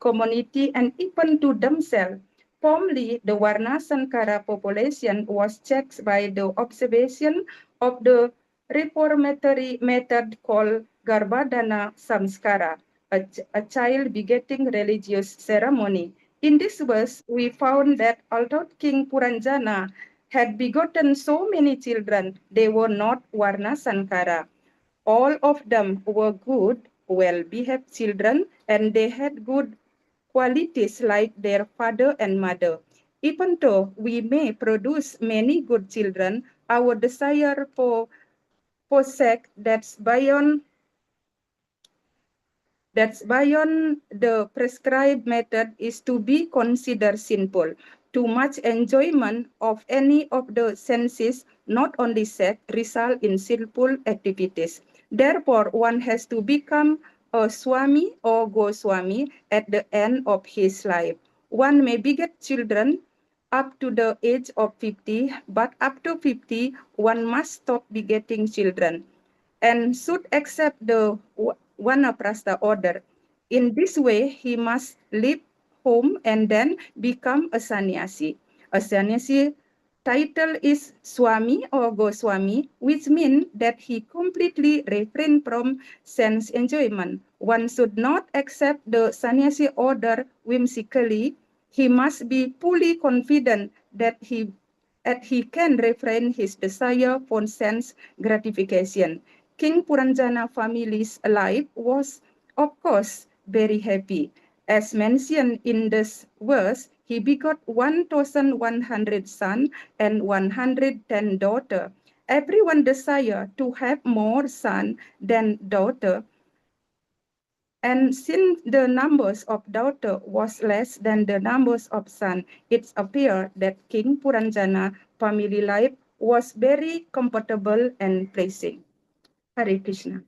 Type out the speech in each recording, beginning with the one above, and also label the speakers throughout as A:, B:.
A: community, and even to themselves. Formerly, the Varna Sankara population was checked by the observation of the reformatory method called Garbhadana Samskara, a child begetting religious ceremony. In this verse, we found that although King Puranjana had begotten so many children, they were not Varna Sankara. All of them were good, well-behaved children, and they had good qualities like their father and mother. Even though we may produce many good children, our desire for sex that's beyond the prescribed method is to be considered sinful. Too much enjoyment of any of the senses, not only sex, result in sinful activities. Therefore, one has to become a Swami or Goswami at the end of his life. One may beget children up to the age of 50, but after 50, one must stop begetting children and should accept the Vanaprastha order. In this way, he must leave home and then become a sannyasi. A sannyasi title is Swami or Goswami, which means that he completely refrained from sense enjoyment. One should not accept the sannyasi order whimsically. He must be fully confident that he can refrain his desire for sense gratification. King Puranjana family's life was, of course, very happy. As mentioned in this verse, he begot 1,100 sons and 110 daughters. Everyone desired to have more sons than daughters. And since the numbers of daughters was less than the numbers of sons, it appeared that King Puranjana family life was very comfortable and pleasing. Hare Krishna.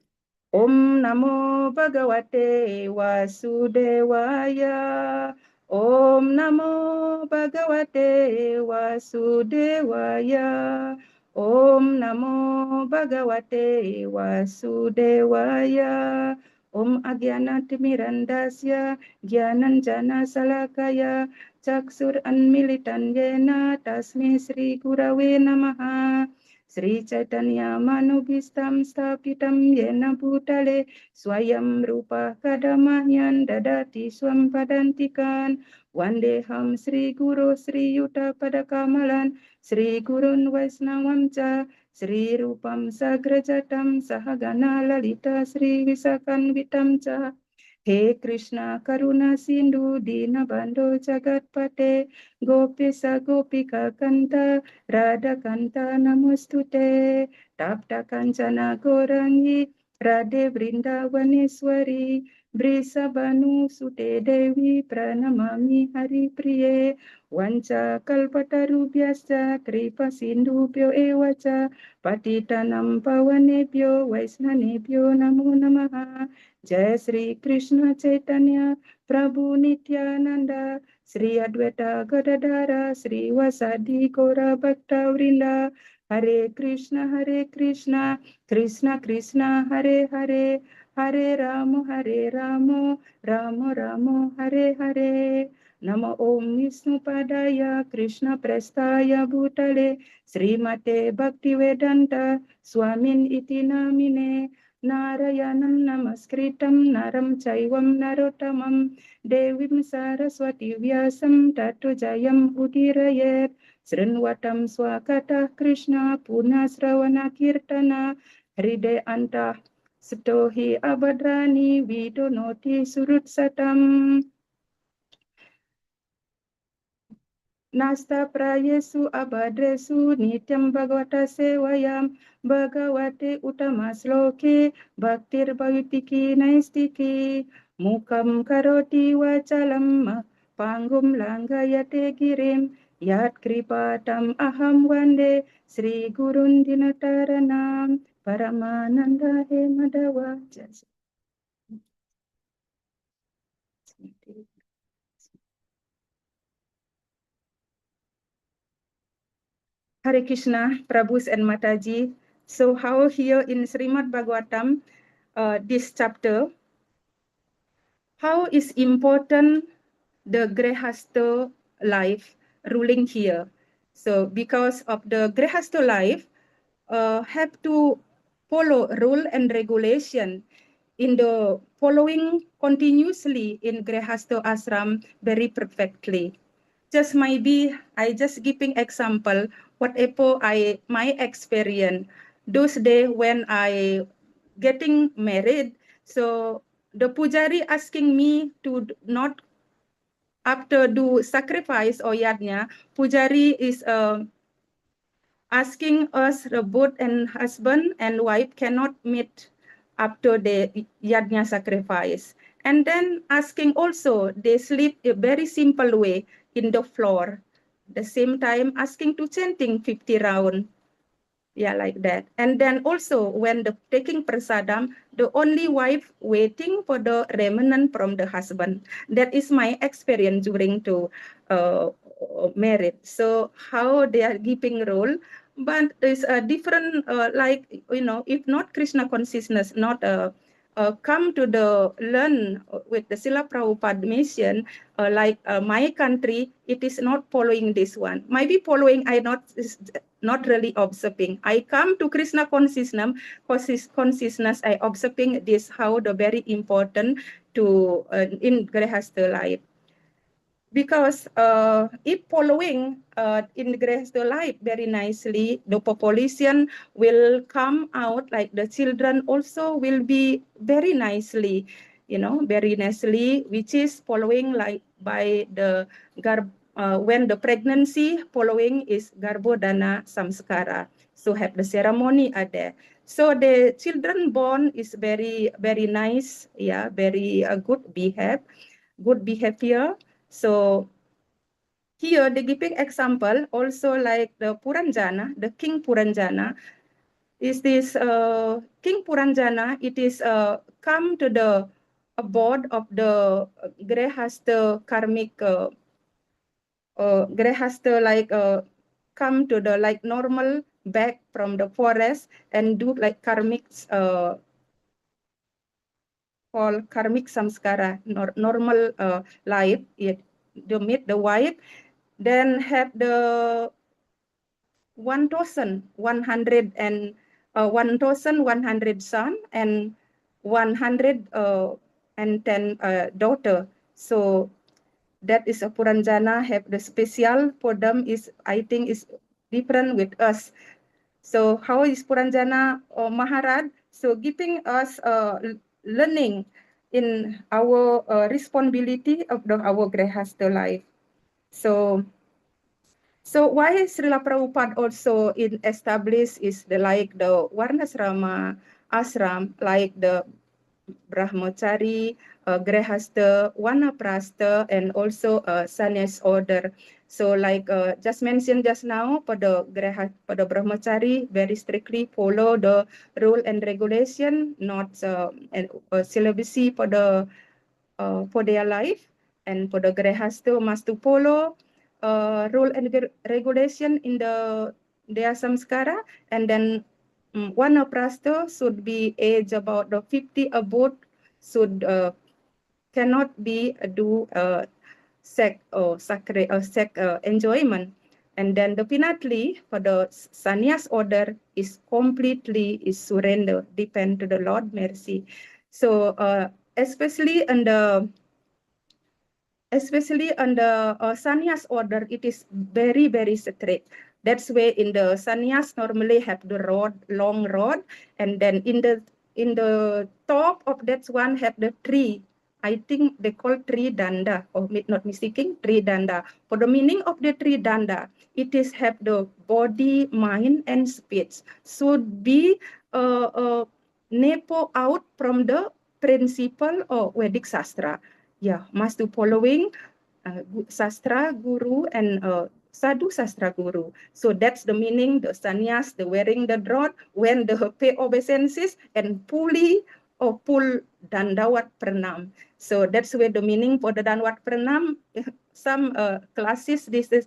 A: Om Namo Bhagavate Vasudevaya. Om Namo Bhagavate Vasudevaya. Om Namo Bhagavate Vasudevaya. Om Agyanatimirandasya Gyananjana Salakaya Chaksur Anmilitan Yena Tasme Sri Gurave Namaha. Sri Chaitanya Manubhistam Stapitam Yena Bhutale Swayam Rupa Kadamayan Dadati Swam Padantikan Vandeham Sri Guru Sri Yuta Padakamalan Sri Gurun Vaisnavam Cha Sri Rupam Sagrajatam Sahagana Lalita Sri Visakan Vitam Cha He Krishna Karuna Sindhu Dinabandho Jagatpate Gopisa Gopika Kanta Radha Kanta Namostute Tapta Kanchana Gorangi Radhe Vrindavaneshwari Brisa Banu Sute Devi Pranamami Hari Priye Vancha Kalpatarubhyascha Kripa Sindhubhyo Evacha Patitanam Pavanebhyo Vaisnanebhyo Namo Namaha Jai Sri Krishna Chaitanya Prabhu Nityananda Sri Advaita Gadadara Sri Vasadi Gora Bhakta Vrinda Hare Krishna Krishna Krishna Hare Hare Hare Ramo Ramo Ramo Hare Hare Namo Om Vishnu Padaya Krishna Prestaya Bhutale Srimate Bhaktivedanta Swamin Iti Namine Narayanam Namaskritam Naram Chaivam Narottamam Devim Saraswati Vyasam Tato Jayam Udirayet Srinvatam Swakata Krishna Punasravana Kirtana Hride Anta Stohi Abadrani Vidonoti Surut Satam Nasta prayesu abadresu nityam bhagavata sevayam bhagavate utamasloke bhaktir bhavitiki naistiki mukam karoti vachalam pangum langayate girim yat kripatam aham vande Sri Gurun Dinataranam Paramananda Hemadava. Hare Krishna, Prabhus and Mataji. So how here in Śrīmad-Bhāgavatam, this chapter, how is important the Grihastha life ruling here. So because of the Grihastha life, have to follow rule and regulation in the following continuously in Grihastha ashram very perfectly. Just maybe I just giving example whatever my experience those days when I getting married. So the pujari asking me to not after do sacrifice or yadnya, pujari is asking us both and husband and wife cannot meet after the yadnya sacrifice. And then asking also, they sleep a very simple way in the floor. The same time asking to chanting 50 round. Yeah, like that. And then also when the taking prasadam, the only wife waiting for the remnant from the husband. That is my experience during to married. So how they are giving role, but there's a different like if not Krishna consciousness, not come to the learn with the Srila Prabhupada mission, like my country, it is not following this one. Maybe following, I not really observing. I come to Krishna consciousness, I observing this how the very important to in Grihastha life. Because if following in Grihastha life very nicely, the population will come out like the children also will be very nicely, very nicely, which is following like by the when the pregnancy following is Garbhodana Samskara. So have the ceremony are there. So the children born is very, very nice, yeah, very good behavior. So here the giving example also like the Puranjana, the King Puranjana, is this King Puranjana, it is come to the board of the Grihastha karmic Grihastha like come to the like normal back from the forest and do like karmic called karmic samskara, normal life, to meet the wife, then have the 1,100 and 1,100 son and 110 daughter. So that is a Puranjana have the special for them is I think is different with us. So how is Puranjana Maharaj? So giving us learning in our responsibility of our Grihastha life. So why Srila Prabhupada also in established is the like the Varnasrama ashram, like the Brahmachari, Grihastha, Vanaprastha, and also Sannyas order. So like just mentioned just now, for the Brahmachari, very strictly follow the rule and regulation, not celibacy for their life, and for the Grihastha must to follow rule and regulation in their samskara, and then one Vanaprastha should be age about the 50 above, should cannot be do sex or enjoyment. And then definitely for the sannyas order is completely is surrender, depend to the Lord mercy. So especially under sannyas order, it is very, very strict. That's why in the sannyas normally have the long rod, and then in the top of that one have the tree. I think they call tree danda, or not mistaking, tree danda. For the meaning of the tree danda, it is have the body, mind, and speech should be nepo out from the principle of Vedic Sastra. Yeah, must do following sastra guru and sadhu sastra guru. So that's the meaning, the sannyas, the wearing the rod, when the pay obeisances and fully or full dandawat pranam. So that's where the meaning for the dandawat pranam. Some classes, this is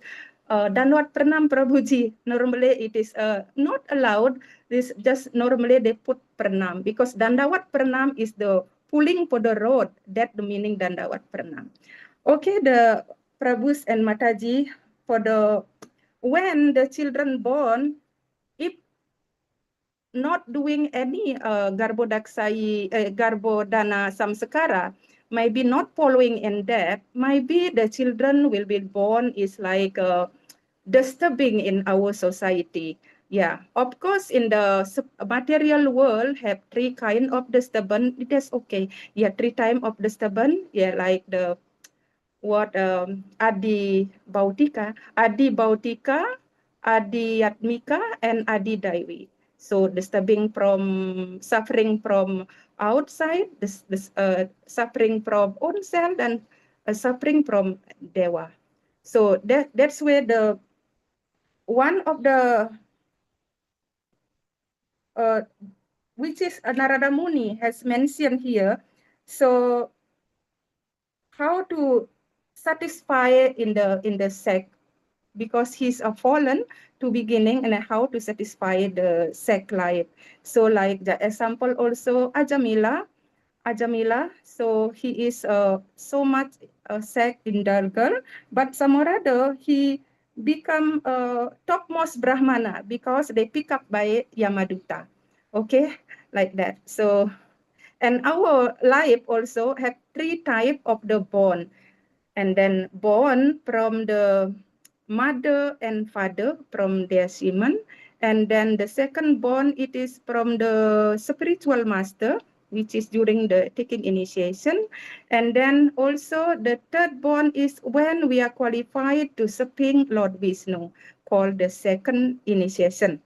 A: dandawat pranam Prabhuji. Normally it is not allowed. This just normally they put pranam because dandawat pranam is the pulling for the road. That the meaning Dandawat Pranam. Okay, the Prabhus and Mataji, for the when the children born, if not doing any Garbodana Samskara, maybe not following in that, maybe the children will be born is like disturbing in our society. Yeah, of course, in the material world have three kind of disturbance. It is okay. Yeah, three type of disturbance. Yeah, like the what Adi Bautika, Adi Yatmika, and Adi Devi. So disturbing from suffering from outside, this suffering from own self, and suffering from Dewa. So that's where the one of the which is Narada Muni has mentioned here. So how to satisfy in the sect, because he's a fallen to beginning, and how to satisfy the sect life. So like the example also Ajamila, so he is so much sect in Dargal, but Samorado he become topmost Brahmana because they pick up by Yamaduta. Okay, like that. So and our life also have three type of the born, and then born from the mother and father from their semen, and then the second born it is from the spiritual master, which is during the taking initiation, and then also the third born is when we are qualified to serving Lord Vishnu, called the second initiation.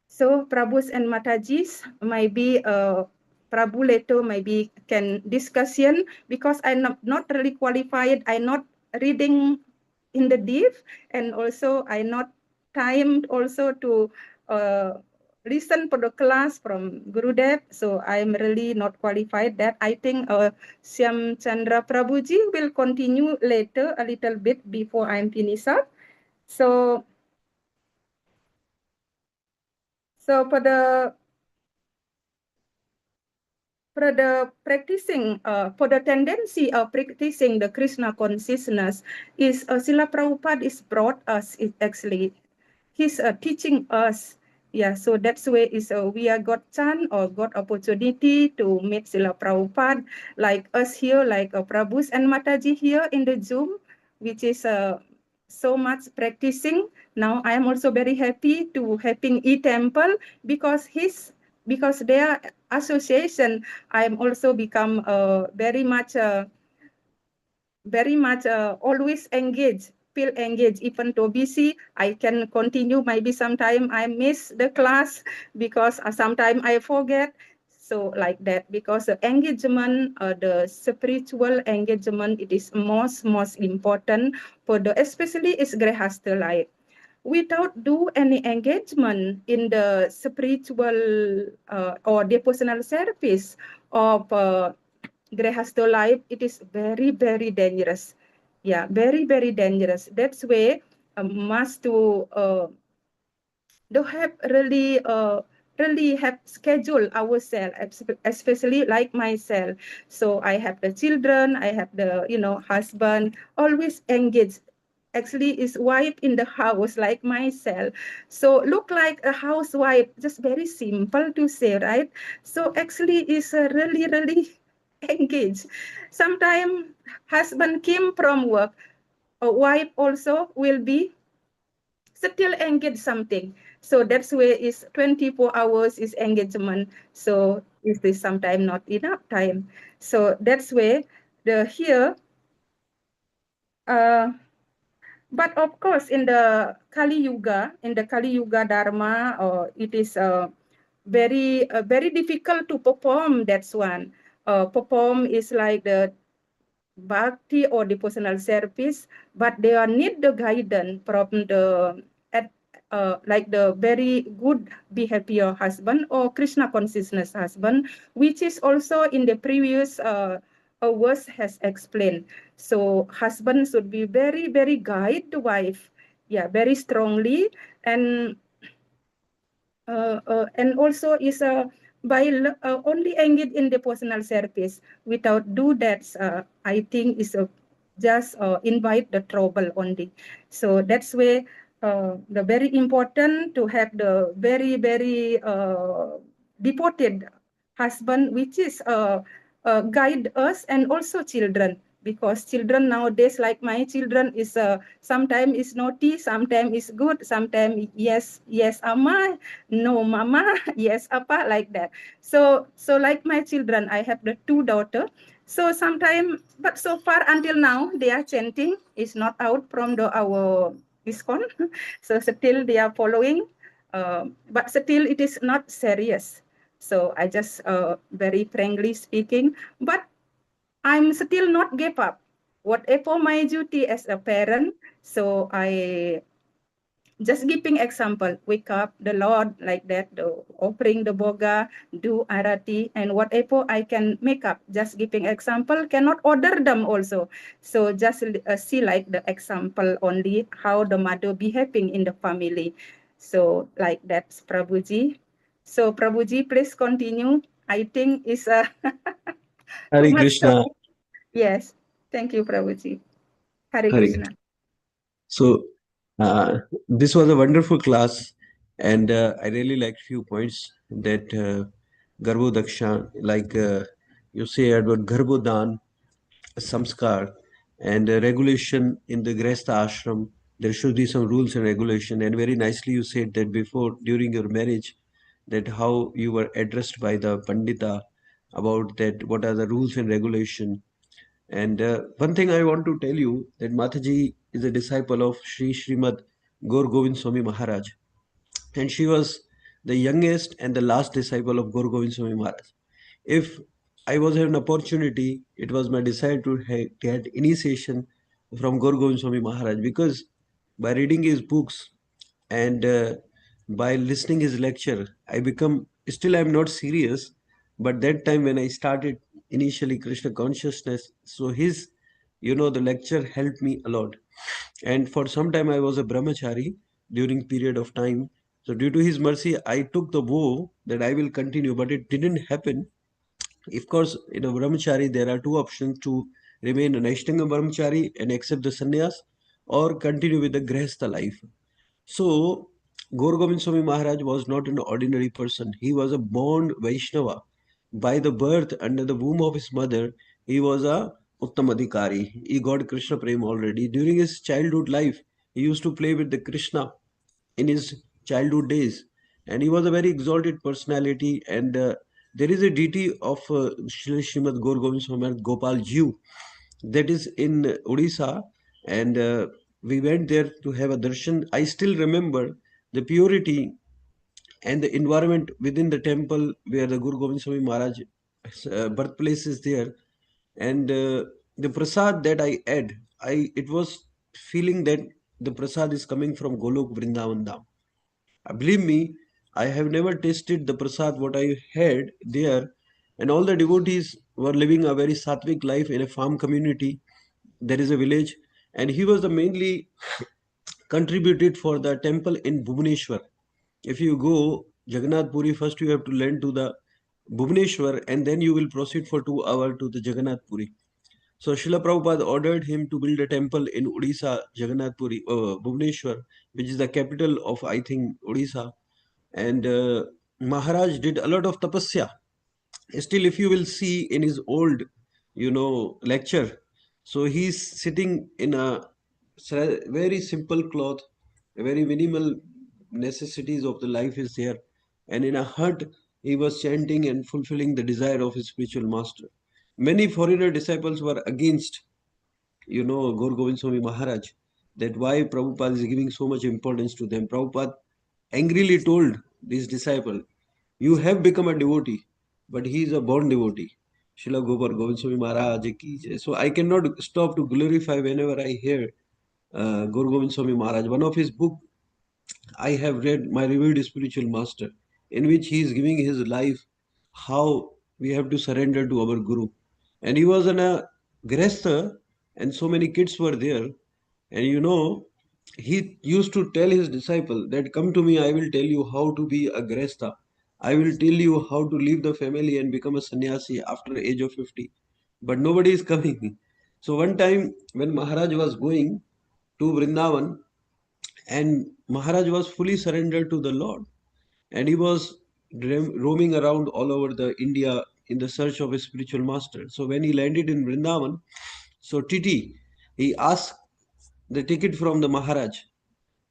A: So Prabhus and Matajis, maybe Prabhu later maybe can discussion, because I'm not really qualified. I'm not reading in the deep, and also I not timed also to listen for the class from Gurudev. So I'm really not qualified that. I think Syam Chandra Prabhuji will continue later a little bit before I'm finished up. So for the practicing, for the tendency of practicing the Krishna consciousness is Srila Prabhupada is brought us, actually he's teaching us. Yeah, so that's why is we are got chance or got opportunity to meet Srila Prabhupada, like us here, like Prabhus and Mataji here in the Zoom, which is so much practicing. Now I am also very happy to having e-temple, because their association, I am also become very much always engaged, feel engaged. Even though busy, I can continue. Maybe sometime I miss the class because sometime I forget. So like that, because the engagement, the spiritual engagement, it is most important for the, especially is Grihastha life. Without do any engagement in the spiritual or devotional service of Grihastha life, it is very, very dangerous. Yeah, very, very dangerous. That's why must to have really have schedule ourselves, especially like myself. So I have the children, I have the husband, always engaged. Actually is wife in the house like myself, so look like a housewife, just very simple to say, right? So actually is really engaged. Sometimes husband came from work, a wife also will be still engage something. So that's where is 24 hours is engagement. So is this sometimes not enough time? So that's where the here but of course in the Kali Yuga Dharma, it is very difficult to perform. That's one. Perform is like the bhakti or devotional service, but they are need the guidance from the like the very good behavior husband or Krishna consciousness husband, which is also in the previous verse has explained. So husband should be very guide the wife, yeah, very strongly, and also is by only engage in devotional service without do that, I think is just invite the trouble only. So that's why the very important to have the very devoted husband, which is guide us and also children, because children nowadays, like my children, is sometimes is naughty, sometimes is good, sometimes yes ama, no mama, yes apa, like that. So like my children, I have the two daughter. So sometimes, but so far until now they are chanting, is not out from the our ISKCON. So still they are following, but still it is not serious. So I just very frankly speaking, but I'm still not give up. Whatever my duty as a parent, so I just giving example, wake up the Lord like that, the offering the boga, do arati, and whatever I can make up, just giving example, cannot order them also. So just see like the example only, how the mother behaving in the family. So like that's Prabhuji. So Prabhuji, please continue. I think it's too
B: Hare
A: much.
B: Krishna,
A: Yes. Thank you, Prabhuji. Hare
B: Hare Krishna.
A: Krishna.
B: So, this was a wonderful class, and I really liked few points that Garbho Daksha, like you say about Garbhodan, Samskar, and regulation in the Gresta ashram. There should be some rules and regulation. And very nicely you said that before, during your marriage, that how you were addressed by the Pandita about that, what are the rules and regulation. And one thing I want to tell you that Mataji is a disciple of Srimad Gaur Govind Swami Maharaj, and she was the youngest and the last disciple of Gaur Govind Swami Maharaj. If I was having an opportunity, it was my desire to get initiation from Gaur Govind Swami Maharaj, because by reading his books and by listening his lecture, I become, still I'm not serious, but that time when I started initially Krishna consciousness, so his, the lecture helped me a lot. And for some time I was a brahmachari during period of time. So due to his mercy, I took the vow that I will continue, but it didn't happen. Of course, in a brahmachari, there are two options: to remain an Ashtanga brahmachari and accept the sannyas, or continue with the grihastha life. So, Gaur Gobind Swami Maharaj was not an ordinary person. He was a born Vaishnava. By the birth under the womb of his mother, he was a Uttamadhikari. He got Krishna Prem already. During his childhood life, he used to play with the Krishna in his childhood days. And he was a very exalted personality. And there is a deity of Srimad Gaur Gobind Swami Maharaj, Gopal Jiu, that is in Odisha, and we went there to have a darshan. I still remember the purity and the environment within the temple where the Guru Gobind Swami Maharaj birthplace is there, and the prasad that I ate, it was feeling that the prasad is coming from Golok Vrindavan Dham. Believe me, I have never tasted the prasad what I had there, and all the devotees were living a very sattvic life in a farm community. There is a village, and he was the mainly contributed for the temple in Bhubaneswar. If you go Jagannath Puri, first you have to land to the Bhubaneswar, and then you will proceed for 2 hours to the Jagannath Puri. So Srila Prabhupada ordered him to build a temple in Odisha, Jagannath Puri, Bhubaneswar, which is the capital of, I think, Odisha. And Maharaj did a lot of tapasya. Still, if you will see in his old, lecture, so he's sitting in a very simple cloth, a very minimal necessities of the life is there, and in a hut he was chanting and fulfilling the desire of his spiritual master. Many foreigner disciples were against, Gaur Govind Swami Maharaj, that why Prabhupada is giving so much importance to them. Prabhupada angrily told this disciple, you have become a devotee, but he is a born devotee. Srila Gopal Govind Swami Maharaj ki jai. So I cannot stop to glorify whenever I hear Guru Govind Swami Maharaj. One of his book I have read, My Revealed Spiritual Master, in which he is giving his life, how we have to surrender to our Guru. And he was in a gresta, and so many kids were there. And he used to tell his disciple that, come to me, I will tell you how to be a gresta. I will tell you how to leave the family and become a sannyasi after age of 50. But nobody is coming. So one time when Maharaj was going to Vrindavan, and Maharaj was fully surrendered to the Lord, and he was roaming around all over the India in the search of a spiritual master. So when he landed in Vrindavan, so Titi, he asked the ticket from the Maharaj,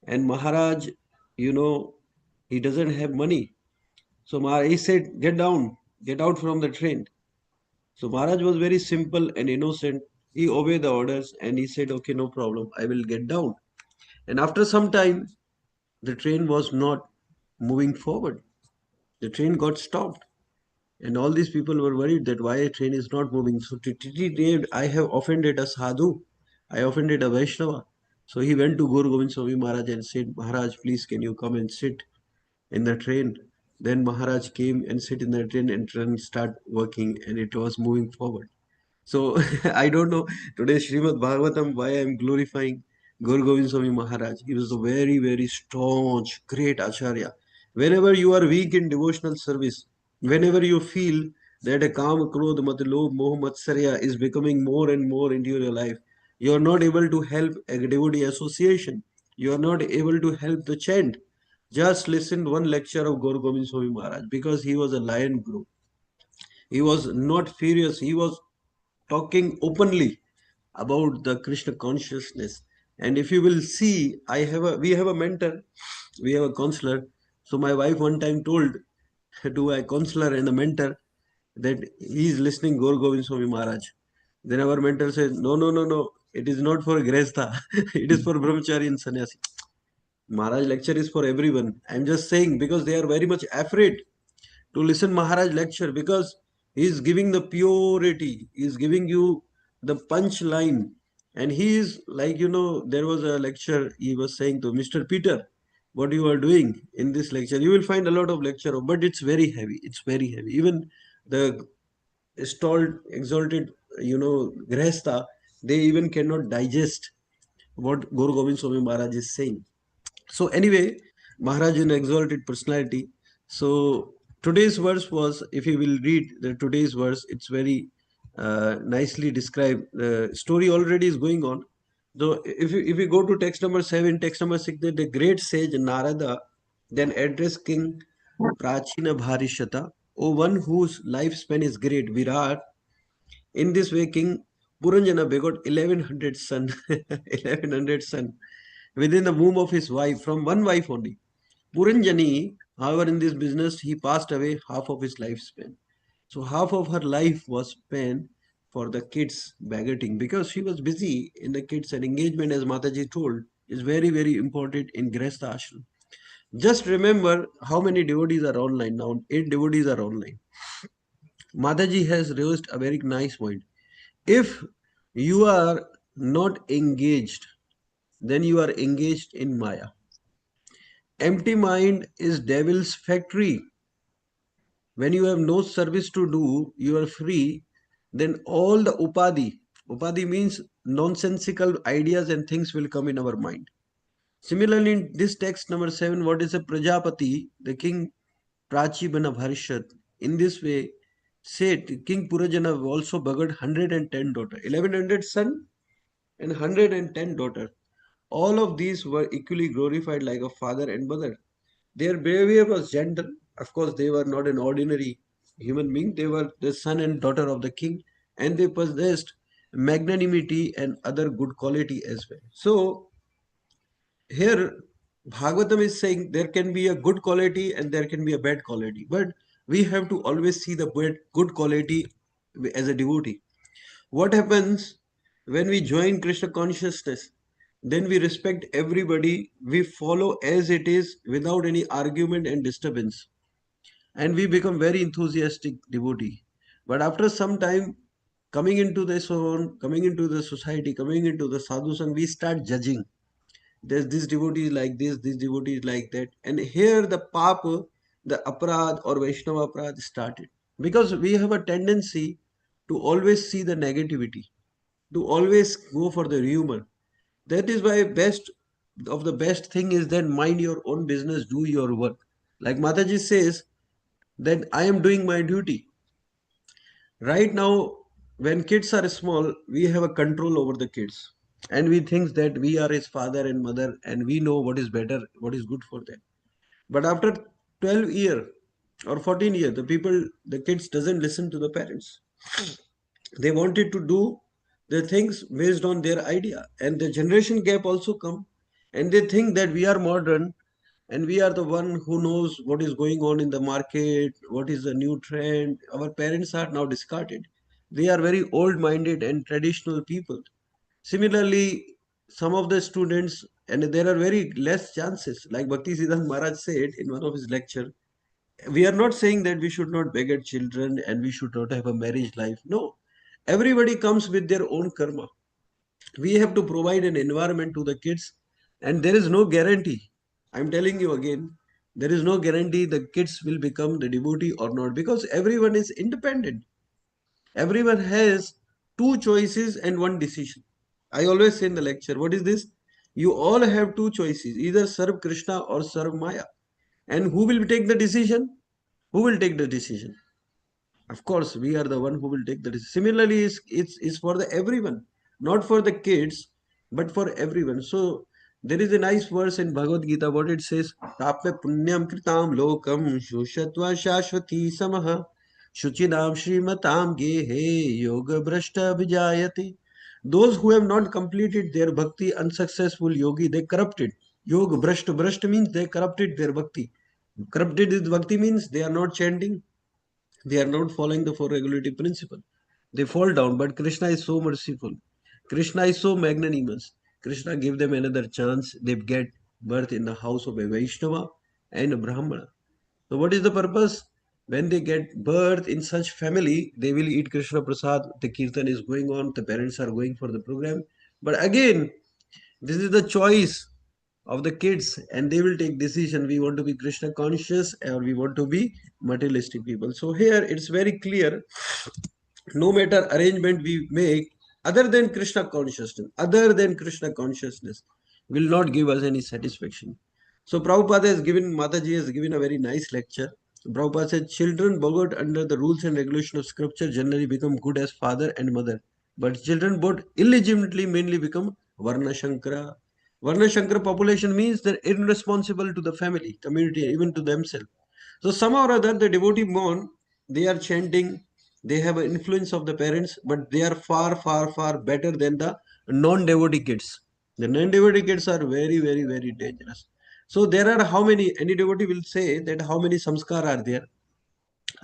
B: and Maharaj, you know, he doesn't have money. So he said, "Get down, get out from the train." So Maharaj was very simple and innocent. He obeyed the orders and he said, "Okay, no problem, I will get down." And after some time, the train was not moving forward. The train got stopped. And all these people were worried that why a train is not moving. So Titi Dev, I have offended a sadhu. I offended a Vaishnava. So he went to Guru Gobind Swami Maharaj and said, "Maharaj, please can you come and sit in the train?" Then Maharaj came and sit in the train and train start working and it was moving forward. So I don't know today Śrīmad-Bhāgavatam why I am glorifying Guru Gobind Swami Maharaj. He was a very, very staunch, great Acharya. Whenever you are weak in devotional service, whenever you feel that a Kam, Krodh, Mat, Lobh, Moh, Matsarya is becoming more and more into your life, you are not able to help a devotee association. You are not able to help the chant. Just listen one lecture of Guru Gobind Swami Maharaj because he was a lion guru. He was not furious. He was talking openly about the Krishna consciousness. And if you will see, we have a mentor, we have a counselor. So my wife one time told to a counselor and a mentor that he is listening Gaur Govind Swami Maharaj. Then our mentor said, "No, no, no, no. It is not for Grehstha. It is for Brahmachari and Sannyasi." Maharaj lecture is for everyone. I'm just saying because they are very much afraid to listen Maharaj lecture because he is giving the purity, he is giving you the punch line. And he is like, there was a lecture he was saying to Mr. Peter, what you are doing in this lecture. You will find a lot of lecture, but it's very heavy. It's very heavy. Even the stalled, exalted, Grehstha, they even cannot digest what Guru Gobind Swami Maharaj is saying. So anyway, Maharaj is an exalted personality. So today's verse was, if you will read the today's verse, it's very nicely described. The story already is going on. So if you go to text number 7, text number 6, that the great sage Narada then addressed King Prachina Bharishata, O one whose lifespan is great, Virat. In this way, King Puranjana begot 1100 son, 1100 son within the womb of his wife, from one wife only. Puranjani, however, in this business, he passed away half of his lifespan. So half of her life was spent for the kids begetting because she was busy in the kids and engagement, as Mataji told, is very, very important in Grehstha ashram. Just remember how many devotees are online now. 8 devotees are online. Mataji has raised a very nice point. If you are not engaged, then you are engaged in Maya. Empty mind is devil's factory. When you have no service to do, you are free, then all the upadhi means nonsensical ideas and things will come in our mind. Similarly, in this text number 7, what is a Prajapati, the king Prachibana Bharishat, in this way said King Purajana also begot 110 daughters, 1100 son and 110 daughters. All of these were equally glorified like a father and mother. Their behavior was gentle. Of course, they were not an ordinary human being. They were the son and daughter of the king, and they possessed magnanimity and other good quality as well. So here, Bhagavatam is saying there can be a good quality and there can be a bad quality, but we have to always see the good quality as a devotee. What happens when we join Krishna consciousness? Then we respect everybody, we follow as it is without any argument and disturbance, and we become very enthusiastic devotee. But after some time, coming into this own, coming into the society, coming into the sadhu sangh, we start judging. There's this devotee is like this devotee is like that, and here the papa, the aparad or Vaishnava aparad started because we have a tendency to always see the negativity, to always go for the humor. That is why best of the best thing is then mind your own business, do your work. Like Mataji says, that I am doing my duty. Right now, when kids are small, we have a control over the kids. And we think that we are his father and mother and we know what is better, what is good for them. But after 12 year or 14 years, the kids doesn't listen to the parents. They wanted to do the things based on their idea. And the generation gap also come. And they think that we are modern and we are the one who knows what is going on in the market, what is the new trend. Our parents are now discarded. They are very old minded and traditional people. Similarly, some of the students, and there are very less chances, like Bhakti Siddhant Maharaj said in one of his lecture, we are not saying that we should not beget children and we should not have a marriage life. No, everybody comes with their own karma. We have to provide an environment to the kids, and there is no guarantee. I'm telling you again, there is no guarantee the kids will become the devotee or not, because everyone is independent. Everyone has two choices and one decision. I always say in the lecture, what is this? You all have two choices, either serve Krishna or serve Maya. And who will take the decision? Who will take the decision? Of course, we are the one who will take the decision. Similarly, it's for the everyone, not for the kids, but for everyone. So there is a nice verse in Bhagavad Gita. What it says: "Tapya punyam kritam lokam shushatva shashvati samaha shuchinam shrimatam gehe yoga brashta vijayati." Those who have not completed their bhakti, unsuccessful yogi, they corrupted. Yoga brashta, brashta means they corrupted their bhakti. Corrupted is bhakti means they are not chanting, they are not following the four regulative principle. They fall down, but Krishna is so merciful. Krishna is so magnanimous. Krishna gave them another chance. They get birth in the house of a Vaishnava and a Brahmana. So what is the purpose? When they get birth in such family, they will eat Krishna Prasad. The kirtan is going on. The parents are going for the program. But again, this is the choice of the kids, and they will take decision. We want to be Krishna conscious or we want to be materialistic people. So here it's very clear, no matter arrangement we make, other than Krishna consciousness will not give us any satisfaction. So Prabhupada has given, Mataji has given a very nice lecture. Prabhupada said, children born under the rules and regulation of scripture generally become good as father and mother. But children born illegitimately mainly become Varna Shankara. Varna Shankara population means they're irresponsible to the family, community, even to themselves. So somehow or other, the devotee born, they are chanting, they have an influence of the parents, but they are far, far, far better than the non-devotee kids. The non-devotee kids are very, very, very dangerous. So there are how many, any devotee will say that how many samskar are there.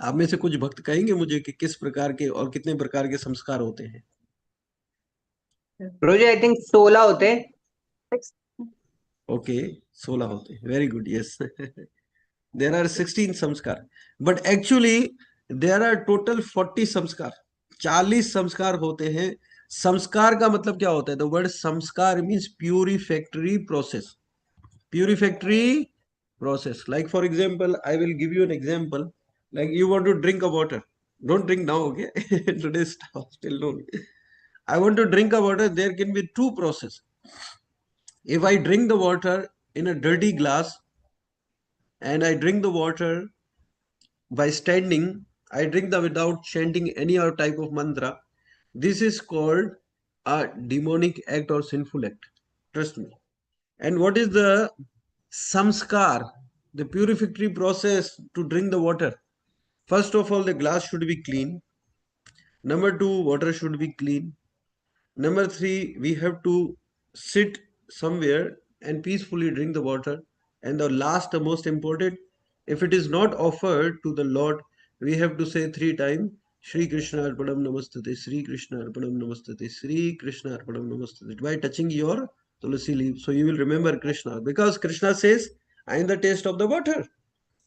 B: आप में से कुछ भक्त कहेंगे मुझे कि किस प्रकार के और कितने प्रकार के संस्कार होते हैं?
C: रोजी आई थिंक 16 होते हैं.
B: ओके, 16 होते हैं. Very good. Yes. There are 16 samskar, but actually there are total 40 samskar. 40 संस्कार होते हैं. संस्कार का मतलब क्या होता है? The word संस्कार means purificatory process. Purificatory process. Like for example, I will give you an example. Like you want to drink a water. Don't drink now, okay? Today's still no. I want to drink a water. There can be two process. If I drink the water in a dirty glass and I drink the water by standing, I drink that without chanting any other type of mantra. This is called a demonic act or sinful act. Trust me. And what is the samskar, the purificatory process to drink the water? First of all, the glass should be clean. Number two, water should be clean. Number three, we have to sit somewhere and peacefully drink the water. And the last, the most important, if it is not offered to the Lord, we have to say 3 times, Shri Krishna Arpanam Namastate, Shri Krishna Arpanam Namastate, Shri Krishna Arpanam Namastate, by touching your tulsi leaf. So you will remember Krishna, because Krishna says, I am the taste of the water.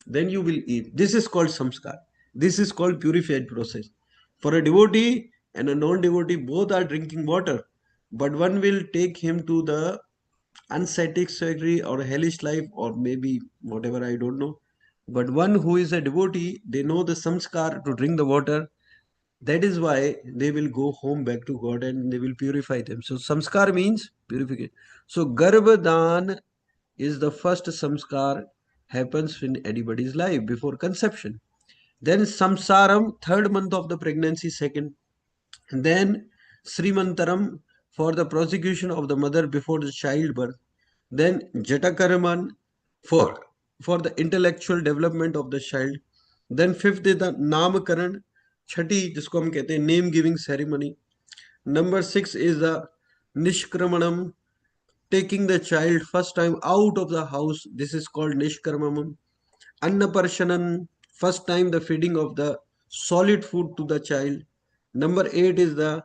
B: Then you will eat. This is called samskar. This is called purified process. For a devotee and a non-devotee, both are drinking water, but one will take him to the unsatisfactory or hellish life, or maybe whatever, I don't know. But one who is a devotee, they know the samskar to drink the water. That is why they will go home back to God and they will purify them. So samskar means purification. So garbhadan is the first samskar happens in anybody's life before conception. Then Samsaram, third month of the pregnancy, second. And then Srimantaram for the prosecution of the mother before the childbirth. Then Jatakaraman for, for the intellectual development of the child. Then fifth is the Namakaran, Chhati, जिसको हम कहते हैं name giving ceremony. Number 6 is the Nishkramanam, taking the child first time out of the house. This is called Nishkramanam. Annaparshanan, first time the feeding of the solid food to the child. Number 8 is the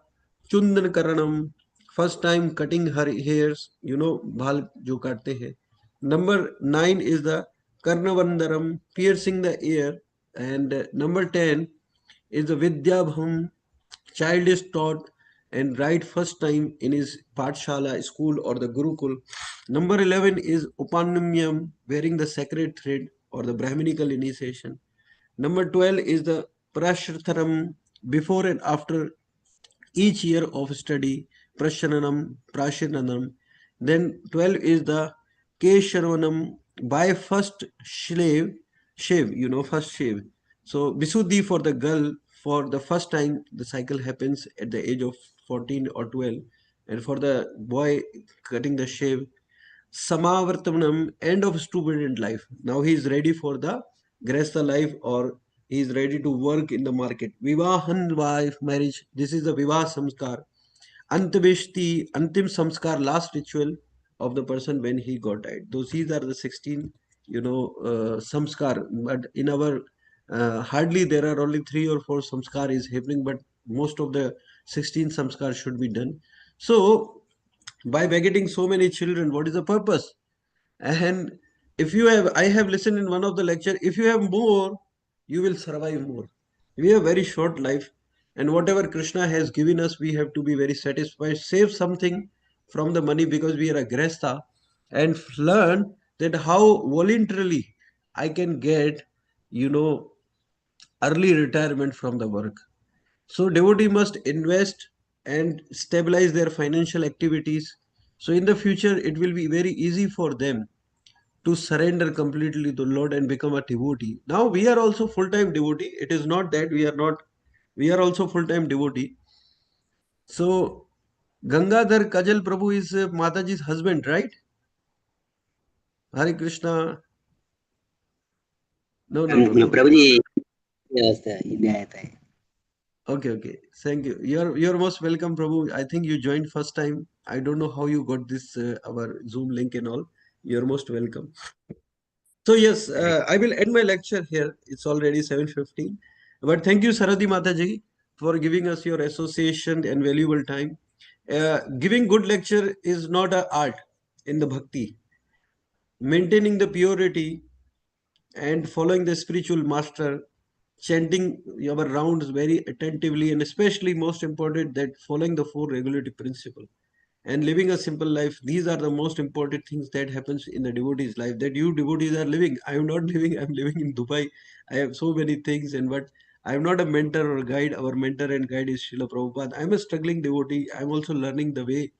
B: Chundan Karanam, first time cutting her hairs, bhal jo katte hai. Number 9 is the Karnavandaram, piercing the ear. And number 10 is the Vidyabham, child is taught and write first time in his Pathshala school or the Gurukul. Number 11 is Upanamyam, wearing the sacred thread or the Brahminical initiation. Number 12 is the Prashrtharam, before and after each year of study, Prashananam. Then 12 is the Kesharvanam, by first first shave. So Visuddhi for the girl, for the first time the cycle happens at the age of 14 or 12, and for the boy cutting the shave. Samavartanam, end of student life. Now he is ready for the Gresta life, or he is ready to work in the market. Vivahan, wife, marriage. This is the Vivah Samskar. Antavishti, Antim Samskar, last ritual of the person when he got died. These are the 16, Samskar. But in our, hardly there are only 3 or 4 Samskar is happening, but most of the 16 Samskar should be done. So, by begetting so many children, what is the purpose? And if you have, I have listened in one of the lecture, if you have more, you will survive more. We have very short life, and whatever Krishna has given us, we have to be very satisfied. Save something from the money because we are a gresta, and learn that how voluntarily I can get, early retirement from the work. So devotee must invest and stabilize their financial activities. So in the future, it will be very easy for them to surrender completely to Lord and become a devotee. Now we are also full-time devotee. It is not that we are not, we are also full-time devotee. So Gangadhar Kajal Prabhu is Mataji's husband, right? Hare Krishna. No.
C: प्रभु जी व्यवस्था है, न्यायता है.
B: Okay. Thank you. You're most welcome, Prabhu. I think you joined first time. I don't know how you got this our Zoom link and all. You're most welcome. So yes, I will end my lecture here. It's already 7:15. But thank you, Saradhi Mataji, for giving us your association and valuable time. Giving good lecture is not an art in the bhakti. Maintaining the purity and following the spiritual master, chanting our rounds very attentively, and especially most important that following the 4 regulative principle and living a simple life. These are the most important things that happens in the devotee's life, that you devotees are living. I am not living, I'm living in Dubai. I have so many things, and but I am not a mentor or guide. Our mentor and guide is Srila Prabhupada. I'm a struggling devotee. I'm also learning the way